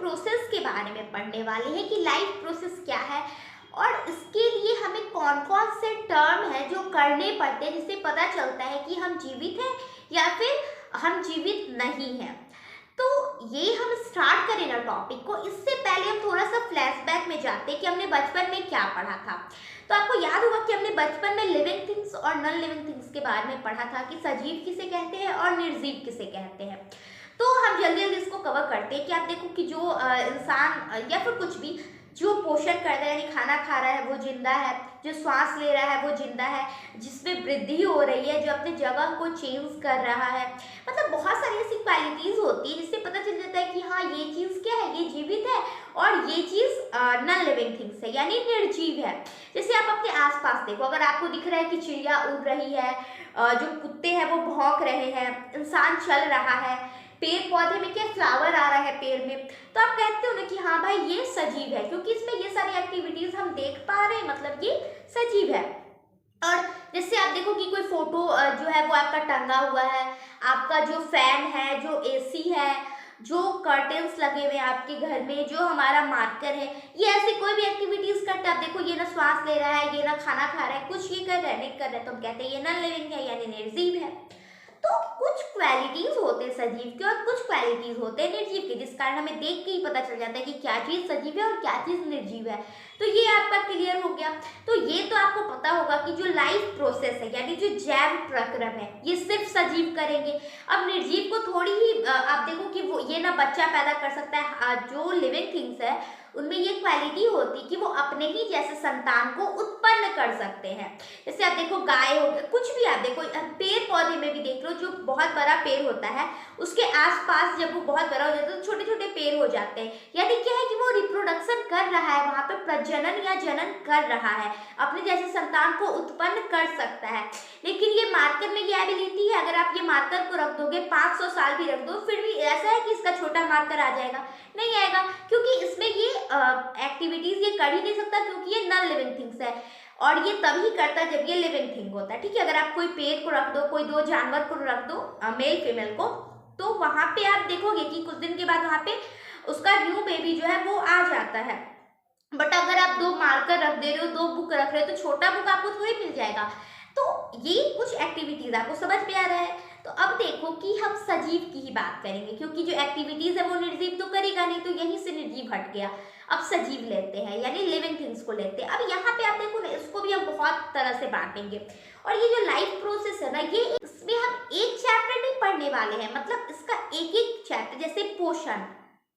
Process के बारे में पढ़ने वाले हैं कि लाइफ प्रोसेस क्या है और इसके लिए हमें कौन कौन से टर्म है जो करने पड़ते हैं जिससे पता चलता है कि हम जीवित हैं या फिर हम जीवित नहीं हैं। तो ये हम स्टार्ट करें ना टॉपिक को, इससे पहले हम थोड़ा सा फ्लैशबैक में जाते हैं कि हमने बचपन में क्या पढ़ा था। तो आपको याद होगा कि हमने बचपन में लिविंग थिंग्स और नॉन लिविंग थिंग्स के बारे में पढ़ा था कि सजीव किसे कहते हैं और निर्जीव किसे कहते हैं। तो हम जल्दी जल्दी इसको कवर करते हैं कि आप देखो कि जो इंसान या फिर कुछ भी जो पोषण कर रहा है यानी खाना खा रहा है वो जिंदा है, जो श्वास ले रहा है वो जिंदा है, जिसमें वृद्धि हो रही है, जो अपने जगह को चेंज कर रहा है, मतलब बहुत सारी ऐसी क्वालिटीज होती है जिससे पता चल जाता है कि हाँ ये चीज़ क्या है, ये जीवित है और ये चीज़ नॉन लिविंग थिंग्स है यानी निर्जीव है। जैसे आप अपने आसपास देखो, अगर आपको दिख रहा है कि चिड़िया उड़ रही है, जो कुत्ते हैं वो भौंक रहे हैं, इंसान चल रहा है, पेड़ पौधे में क्या फ्लावर आ रहा है पेड़ में, तो आप कहते हो ना कि हाँ भाई ये सजीव है क्योंकि इसमें ये सारी एक्टिविटीज हम देख पा रहे हैं, मतलब ये सजीव है। और जैसे आप देखो कि कोई फोटो जो है वो आपका टंगा हुआ है, आपका जो फैन है, जो एसी है, जो कर्टेन्स लगे हुए हैं आपके घर में, जो हमारा मार्कर है, ये ऐसी कोई भी एक्टिविटीज करते हैं। आप देखो ये ना श्वास ले रहा है, ये ना खाना खा रहा है, कुछ ये कर रहा है नहीं कर रहा है, तो हम कहते हैं ये नॉन लिविंग है यानी निर्जीव है। तो कुछ क्वालिटीज होते हैं सजीव के और कुछ क्वालिटीज होते हैं निर्जीव के, जिस कारण हमें देख के ही पता चल जाता है कि क्या चीज सजीव है और क्या चीज निर्जीव है। तो ये आपका क्लियर हो गया। तो ये तो आपको पता होगा कि जो लाइफ प्रोसेस है यानी जो जैव प्रक्रम है ये सिर्फ सजीव करेंगे। अब निर्जीव को थोड़ी ही आप देखो कि वो ये ना बच्चा पैदा कर सकता है, जो लिविंग थिंग्स है उनमें ये क्वालिटी होती है कि वो अपने ही जैसे संतान को उत्पन्न कर सकते हैं। जैसे आप देखो गाय हो गया, कुछ भी आप देखो, पेड़ पौधे में भी देख लो, जो बहुत बड़ा पेड़ होता है उसके आसपास जब वो बहुत बड़ा हो जाता है तो छोटे छोटे पेड़ हो जाते हैं, यानी क्या है कि वो रिप्रोडक्शन कर रहा है, वहां पे प्रजनन या जनन कर रहा है, अपने जैसे संतान को उत्पन्न कर सकता है। लेकिन ये मार्कर में ये एबिलिटी है, अगर आप ये मार्कर को रख दोगे 500 साल भी रख दो फिर भी ऐसा है कि इसका छोटा मार्कर आ जाएगा, नहीं आएगा, क्योंकि इसमें ये एक्टिविटीज ये कर ही नहीं सकता क्योंकि ये नॉन लिविंग थिंग्स है और ये तभी करता है जब ये लिविंग थिंग होता है। ठीक है, अगर आप कोई पेड़ को रख दो, कोई दो जानवर को रख दो, मेल फीमेल को, तो वहां पे आप देखोगे कि कुछ दिन के बाद वहां पे उसका न्यू बेबी जो है वो आ जाता है। बट अगर आप दो मार्कर रख दे रहे हो, दो बुक रख रहे हो, तो छोटा बुक आपको थोड़ी मिल जाएगा। तो ये कुछ एक्टिविटीज आपको समझ में आ रहा है। तो अब देखो कि हम सजीव की ही बात करेंगे क्योंकि जो एक्टिविटीज है वो निर्जीव तो करेगा नहीं, तो यहीं से निर्जीव हट गया। अब सजीव लेते हैं यानी लिविंग थिंग्स को लेते हैं। अब यहाँ पे आप देखो ना, इसको भी हम बहुत तरह से बांटेंगे और ये जो लाइफ प्रोसेस है ना, ये इसमें हम एक चैप्टर नहीं पढ़ने वाले हैं, मतलब इसका एक एक चैप्टर, जैसे पोषण,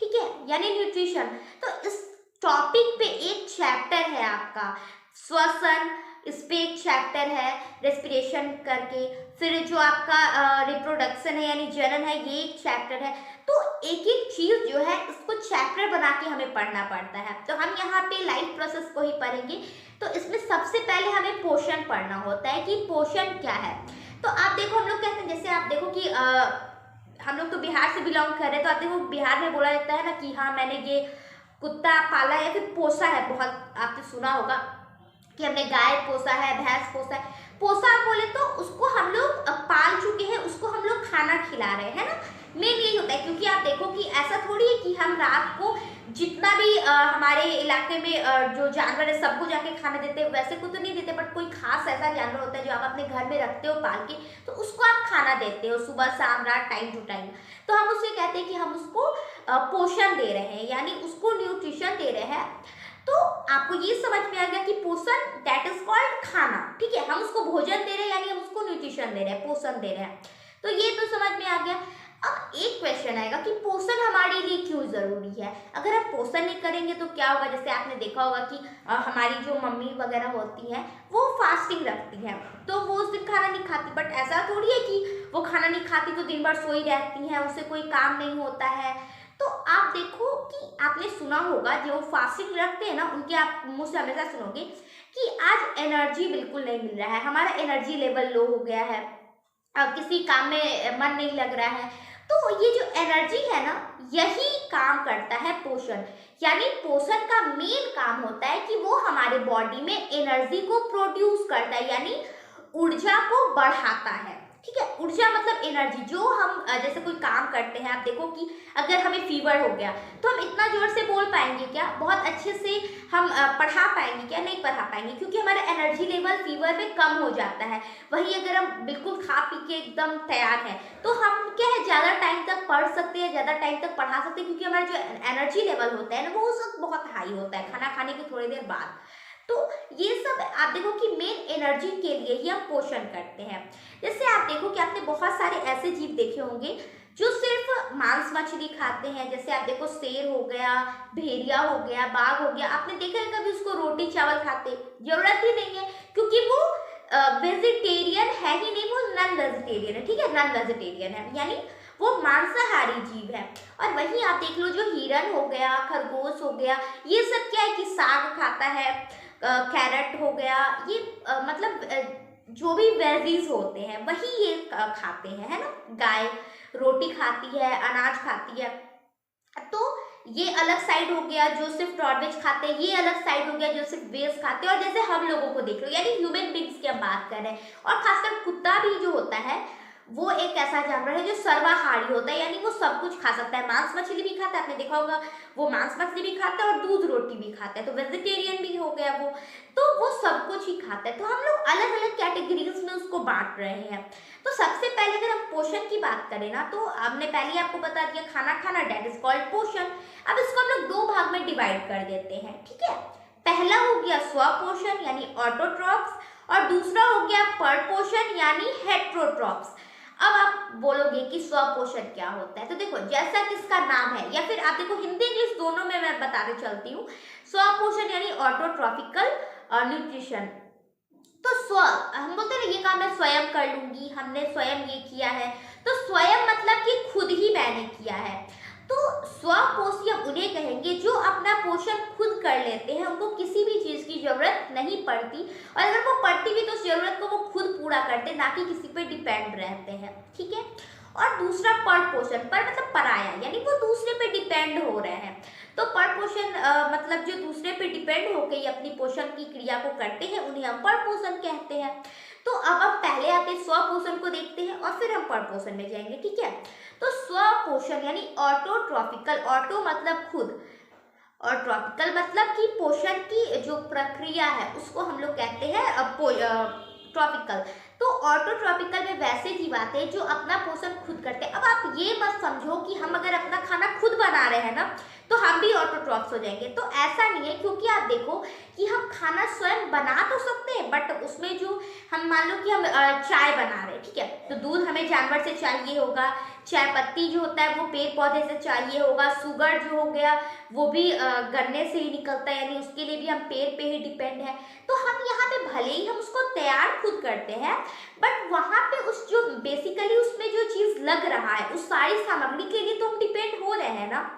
ठीक है, यानी न्यूट्रिशन, तो इस टॉपिक पे एक चैप्टर है आपका श्वसन, इस पे एक चैप्टर है रेस्पिरेशन करके, फिर जो आपका रिप्रोडक्शन है यानी जनन है ये एक चैप्टर है। तो एक एक चीज जो है इसको चैप्टर बना के हमें पढ़ना पड़ता है। तो हम यहाँ पे लाइफ प्रोसेस को ही पढ़ेंगे। तो इसमें सबसे पहले हमें पोषण पढ़ना होता है कि पोषण क्या है। तो आप देखो हम लोग कहते हैं, जैसे आप देखो कि हम लोग तो बिहार से बिलोंग कर रहे हैं, तो आप देखो बिहार में बोला जाता है ना कि हाँ मैंने ये कुत्ता पाला है या फिर पोसा है, बहुत आपने सुना होगा कि हमने गाय पोसा है, भैंस पोसा है। पोसा बोले तो उसको हम लोग पाल चुके हैं, उसको हम लोग खाना खिला रहे हैं ना, मेन यही होता है। क्योंकि आप देखो कि ऐसा थोड़ी है कि हम रात को जितना भी हमारे इलाके में जो जानवर है सबको जाके खाना देते हैं, वैसे को तो नहीं देते, बट कोई खास ऐसा जानवर होता है जो आप अपने घर में रखते हो पाल के, तो उसको आप खाना देते हो सुबह शाम रात टाइम टू टाइम। तो हम उसे कहते हैं कि हम उसको पोषण दे रहे हैं यानी उसको न्यूट्रिशन दे रहे हैं। तो आपको ये समझ में आ गया कि पोषण दैट इज कॉल्ड खाना, ठीक है, हम उसको भोजन दे रहे हैं यानी हम उसको न्यूट्रिशन दे रहे हैं, पोषण दे रहे हैं। तो ये तो समझ में आ गया। अब एक क्वेश्चन आएगा कि पोषण हमारे लिए क्यों जरूरी है। अगर आप पोषण नहीं करेंगे तो क्या होगा, जैसे आपने देखा होगा कि हमारी जो मम्मी वगैरह होती हैं वो फास्टिंग रखती हैं, तो वो उस दिन खाना नहीं खाती, बट ऐसा थोड़ी है कि वो खाना नहीं खाती तो दिन भर सोई रहती हैं, उससे कोई काम नहीं होता है। तो आप देखो कि आपने सुना होगा जो फास्टिंग रखते हैं ना, उनके आप मुंह से हमेशा सुनोगे कि आज एनर्जी बिल्कुल नहीं मिल रहा है, हमारा एनर्जी लेवल लो हो गया है, अब किसी काम में मन नहीं लग रहा है। तो ये जो एनर्जी है ना, यही काम करता है पोषण, यानी पोषण का मेन काम होता है कि वो हमारे बॉडी में एनर्जी को प्रोड्यूस करता है यानी ऊर्जा को बढ़ाता है। ठीक है। ऊर्जा मतलब एनर्जी, जो हम जैसे कोई काम करते हैं, आप देखो कि अगर हमें फीवर हो गया तो हम इतना जोर से बोल पाएंगे क्या, बहुत अच्छे से हम पढ़ा पाएंगे क्या, नहीं पढ़ा पाएंगे, क्योंकि हमारा एनर्जी लेवल फीवर में कम हो जाता है। वहीं अगर हम बिल्कुल खा पी के एकदम तैयार हैं तो हम क्या है, ज़्यादा टाइम तक पढ़ सकते हैं, ज़्यादा टाइम तक पढ़ा सकते हैं, क्योंकि हमारा जो एनर्जी लेवल होता है ना वो उस वक्त बहुत हाई होता है खाना खाने के थोड़ी देर बाद। तो ये सब आप देखो कि मेन एनर्जी के लिए ही हम पोषण करते हैं। जैसे आप देखो कि आपने बहुत सारे ऐसे जीव देखे होंगे जो सिर्फ मांस मछली खाते हैं। जैसे आप देखो शेर हो गया, भेड़िया हो गया, बाघ हो गया, आपने देखा है कभी उसको रोटी चावल खाते? जरूरत ही नहीं है, क्योंकि वो वेजिटेरियन है ही नहीं, वो नॉन वेजिटेरियन है। ठीक है, नॉन वेजिटेरियन है, यानी वो मांसाहारी जीव है। और वहीं आप देख लो जो हिरन हो गया, खरगोश हो गया, ये सब क्या है कि साग खाता है, कैरेट हो गया, ये मतलब जो भी वेजीज होते हैं वही ये खाते हैं, है ना। गाय रोटी खाती है, अनाज खाती है। तो ये अलग साइड हो गया जो सिर्फ नॉनवेज खाते हैं, ये अलग साइड हो गया जो सिर्फ वेज खाते हैं। और जैसे हम लोगों को देख लो, यानी ह्यूमन बींग्स की हम बात कर रहे हैं, और खासकर कुत्ता भी जो होता है वो एक ऐसा जानवर है जो सर्वाहारी होता है, यानी वो सब कुछ खा सकता है। मांस मछली भी खाता है, आपने देखा होगा, वो मांस मछली भी खाता है और दूध रोटी भी खाता है, तो वेजिटेरियन भी हो गया वो, तो वो सब कुछ ही खाता है। तो हम लोग अलग अलग कैटेगरीज में उसको बांट रहे हैं। तो सबसे पहले अगर हम पोषण की बात करें ना, तो हमने पहले ही आपको बता दिया, खाना खाना डेट इज कॉल्ड पोषण। अब इसको हम लोग दो भाग में डिवाइड कर देते हैं, ठीक है। पहला हो गया स्वपोषण यानी ऑटोट्रॉप्स, और दूसरा हो गया परपोषण यानी हेट्रोट्रॉप्स। अब आप बोलोगे कि स्वपोषण क्या होता है, तो देखो जैसा कि इसका नाम है, या फिर आप देखो हिंदी इंग्लिश दोनों में मैं बताते चलती हूँ। स्वपोषण यानी ऑटोट्रॉपिकल न्यूट्रिशन। तो स्व, हम बोलते हैं ये काम मैं स्वयं कर लूंगी, हमने स्वयं ये किया है, तो स्वयं मतलब कि खुद ही मैंने किया है। तो स्वपोषी हम उन्हें कहेंगे जो अपना पोषण खुद कर लेते हैं, उनको किसी भी चीज की जरूरत नहीं पड़ती, और अगर वो पड़ती भी तो उस जरूरत को वो खुद पूरा करते, ना कि किसी पे डिपेंड रहते हैं, ठीक है। और दूसरा परपोषण, पर मतलब पराया, यानी वो दूसरे पे डिपेंड हो रहे हैं। तो परपोषण मतलब जो दूसरे पे डिपेंड होकर अपनी पोषण की क्रिया को करते हैं, उन्हें हम परपोषण कहते हैं। तो अब हम पहले आते हैं स्वपोषण को देखते हैं और फिर हम परपोषण में जाएंगे, ठीक है। तो स्वपोषण यानी ऑटोट्रॉपिकल, ऑटो मतलब खुद, और ट्रॉपिकल मतलब कि पोषण की जो प्रक्रिया है उसको हम लोग कहते हैं ट्रॉपिकल। तो ऑटोट्रॉपिकल में वैसे जीव आते हैं जो अपना पोषण खुद करते हैं। अब आप ये मत समझो कि हम अगर अपना खाना खुद बना रहे हैं ना तो हम भी ऑटोट्रॉप्स हो जाएंगे, तो ऐसा नहीं है। क्योंकि आप देखो कि हम खाना स्वयं बना तो सकते हैं, बट उसमें जो हम मान लो कि हम चाय बना रहे हैं, ठीक है, तो दूध हमें जानवर से चाहिए होगा, चाय पत्ती जो होता है वो पेड़ पौधे से चाहिए होगा, शुगर जो हो गया वो भी गन्ने से ही निकलता है, यानी उसके लिए भी हम पेड़ पे ही डिपेंड है। तो हम यहाँ पे भले ही हम उसको तैयार खुद करते हैं, बट वहाँ पे उस जो बेसिकली उसमें जो चीज़ लग रहा है उस सारी सामग्री के लिए तो हम डिपेंड हो रहे हैं ना।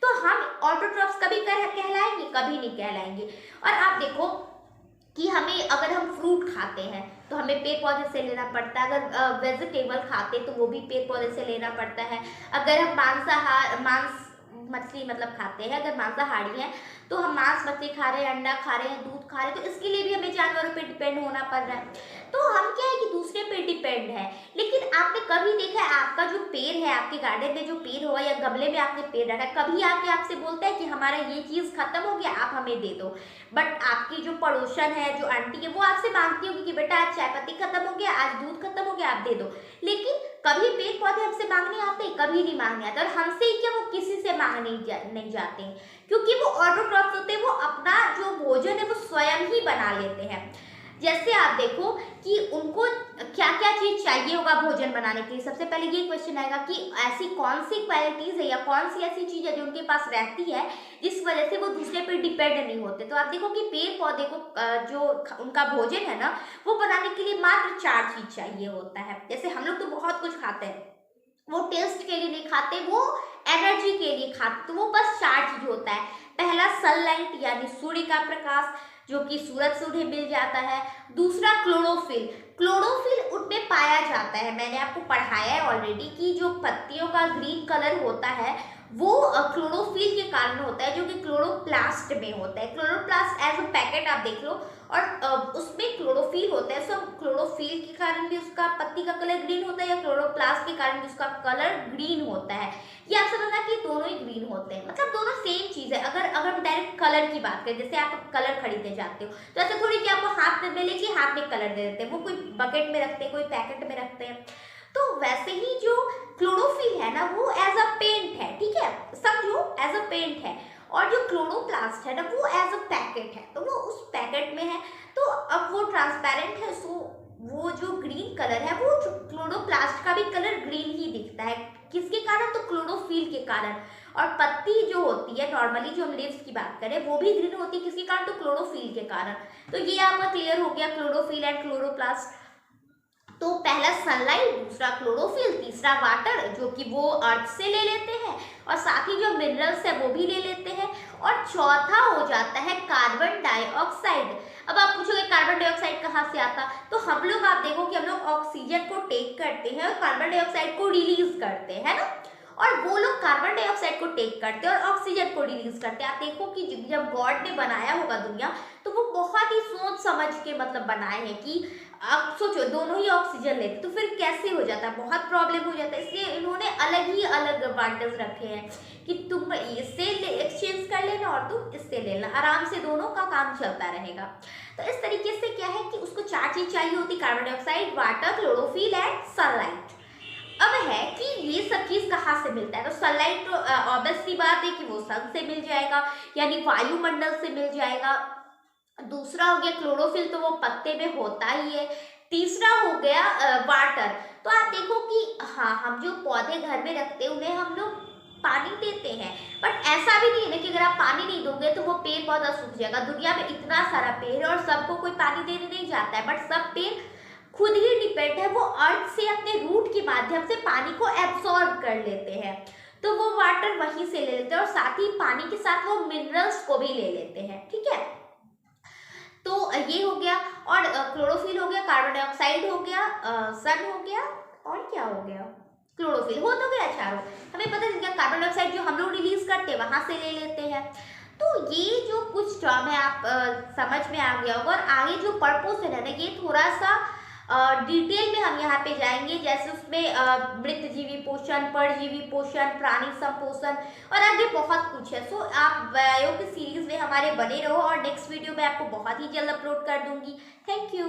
तो हम ऑटोट्रॉप्स कभी कहलाएंगे, कभी नहीं कहलाएंगे। और आप देखो कि हमें अगर हम फ्रूट खाते हैं तो हमें पेड़ पौधे से लेना पड़ता है, अगर वेजिटेबल खाते तो वो भी पेड़ पौधे से लेना पड़ता है। अगर हम मांस मछली मतलब खाते हैं, अगर मांसाहारी हैं तो हम मांस मछली खा रहे हैं, अंडा खा रहे हैं, दूध खा रहे हैं, तो इसके लिए भी हमें जानवरों पे डिपेंड होना पड़ रहा है। तो हम क्या है कि दूसरे पे डिपेंड है। लेकिन आपने कभी देखा है आपका जो पेड़ है, आपके गार्डन में जो पेड़ हो या गमले में आपने पेड़ रखा है, कभी आके आपसे बोलता है कि हमारा ये चीज़ खत्म हो गया, आप हमें दे दो? बट आपकी जो पड़ोसन है, जो आंटी है, वो आपसे मांगती होगी कि बेटा आज चाय पत्ती खत्म हो गया, आज दूध खत्म हो गया, आप दे दो। लेकिन कभी पेड़ पौधे हमसे मांगने आते, कभी नहीं मांगने आते। और हमसे ही क्या, वो किसी से मांगने नहीं जाते हैं, क्योंकि वो ऑटोट्रॉप्स होते हैं, वो अपना जो भोजन है वो स्वयं ही बना लेते हैं। जैसे आप देखो कि उनको क्या क्या चीज़ चाहिए होगा भोजन बनाने के लिए। सबसे पहले ये क्वेश्चन आएगा कि ऐसी कौन सी क्वालिटीज़ है या कौन सी ऐसी चीज़ है जो उनके पास रहती है जिस वजह से वो दूसरे पर डिपेंड नहीं होते। तो आप देखो कि पेड़ पौधे को जो उनका भोजन है ना वो बनाने के लिए मात्र 4 चीज़ चाहिए होता है। जैसे हम लोग तो बहुत कुछ खाते हैं, वो टेस्ट के लिए नहीं खाते, वो एनर्जी के लिए खाते, तो वो बस 4 चीज होता है। पहला सनलाइट यानी सूर्य का प्रकाश, जो कि सूरज से उन्हें मिल जाता है। दूसरा क्लोरोफिल, क्लोरोफिल उनमें पाया जाता है, मैंने आपको पढ़ाया है ऑलरेडी कि जो पत्तियों का ग्रीन कलर होता है वो क्लोरोफिल के कारण होता है, जो कि क्लोरोप्लास्ट में होता है। क्लोरोप्लास्ट एज अ पैकेट आप देख लो, और उसमें क्लोरोफिल होता है। सो क्लोरोफिल के कारण भी उसका पत्ती का कलर ग्रीन होता है, या क्लोरोप्लास्ट के कारण भी उसका कलर ग्रीन होता है। ये आप समझना कि दोनों ही ग्रीन होते हैं, मतलब दोनों सेम चीज है। अगर हम डायरेक्ट कलर की बात करें, जैसे आप कलर खरीदने जाते हो, तो ऐसा थोड़ी कि आपको हाथ में लेके हाथ में कलर दे देते हैं, वो कोई बकेट में रखते हैं, कोई पैकेट में रखते हैं। तो वैसे ही जो क्लोरोफिल है ना, वो एज अ पेंट है, ठीक है, समझो, एज अ पेंट है। और जो क्लोरोप्लास्ट है ना, वो एज अ पैकेट है, तो वो उस पैकेट में है। तो अब वो ट्रांसपेरेंट है, सो वो जो ग्रीन कलर है, वो क्लोरोप्लास्ट का भी कलर ग्रीन ही दिखता है। किसके कारण? तो क्लोरोफिल के कारण। और पत्ती जो होती है नॉर्मली, जो हम लीव्स की बात करें, वो भी ग्रीन होती है, किसके कारण? तो क्लोरोफिल के कारण। तो ये आपका क्लियर हो गया, क्लोरोफिल एंड क्लोरोप्लास्ट। तो पहला सनलाइट, दूसरा क्लोरोफिल, तीसरा वाटर, जो कि वो अर्थ से ले लेते हैं, और साथ ही जो मिनरल्स है वो भी ले लेते हैं, और चौथा हो जाता है कार्बन डाइऑक्साइड। अब आप पूछोगे कार्बन डाइऑक्साइड कहाँ से आता? तो हम लोग, आप देखो कि हम लोग ऑक्सीजन को टेक करते हैं और कार्बन डाइऑक्साइड को रिलीज करते हैं ना, और वो लोग कार्बन डाइऑक्साइड को टेक करते हैं और ऑक्सीजन को रिलीज करते हैं। आप देखो कि जब गॉड ने बनाया होगा दुनिया, तो वो बहुत ही सोच समझ के मतलब बनाए हैं कि आप सोचो दोनों ही ऑक्सीजन लेते तो फिर कैसे हो जाता है, बहुत प्रॉब्लम हो जाता है। इसलिए इन्होंने अलग ही अलग वाटर्स रखे हैं कि तुम इससे एक्सचेंज कर लेना और तुम इससे लेना, आराम से दोनों का काम चलता रहेगा। तो इस तरीके से क्या है कि उसको 4 चीज चाहिए होती, carbon dioxide, water, chlorophyll and sunlight. अब है कि ये सब चीज कहाँ से मिलता है? तो सनलाइट तो ऑब्वियस सी बात है कि वो सन से मिल जाएगा, यानी वायुमंडल से मिल जाएगा। दूसरा हो गया क्लोरोफिल, तो वो पत्ते में होता ही है। तीसरा हो गया वाटर। तो आप देखो कि हाँ, हम जो पौधे घर में रखते हैं उन्हें हम लोग पानी देते हैं, बट ऐसा भी नहीं है ना कि अगर आप पानी नहीं दोगे तो वो पेड़ पौधा सूख जाएगा। दुनिया में इतना सारा पेड़ है और सबको कोई पानी देने नहीं जाता है, बट सब पेड़ खुद ही डिपेंड है, वो अर्थ से अपने रूट के माध्यम से पानी को एब्सॉर्ब कर लेते हैं। तो वो वाटर वहीं से ले लेते हैं, और साथ ही पानी के साथ वो मिनरल्स को भी ले लेते हैं, ठीक है। तो ये हो गया, और क्लोरोफिल हो गया, कार्बन डाइऑक्साइड हो गया, सन हो गया, और क्या हो गया? क्लोरोफिल हो तो गया चारों। हमें पता चल गया कार्बन डाइऑक्साइड जो हम लोग रिलीज करते हैं वहां से ले लेते हैं। तो ये जो कुछ टर्म है आप समझ में आ गया होगा। और आगे जो पर्पस है ना, ये थोड़ा सा डिटेल में हम यहाँ पे जाएंगे, जैसे उसमें मृतजीवी पोषण, परजीवी पोषण, प्राणी संपोषण, और आगे बहुत कुछ है। सो आप बायो की सीरीज में हमारे बने रहो, और नेक्स्ट वीडियो में आपको बहुत ही जल्द अपलोड कर दूंगी। Thank you.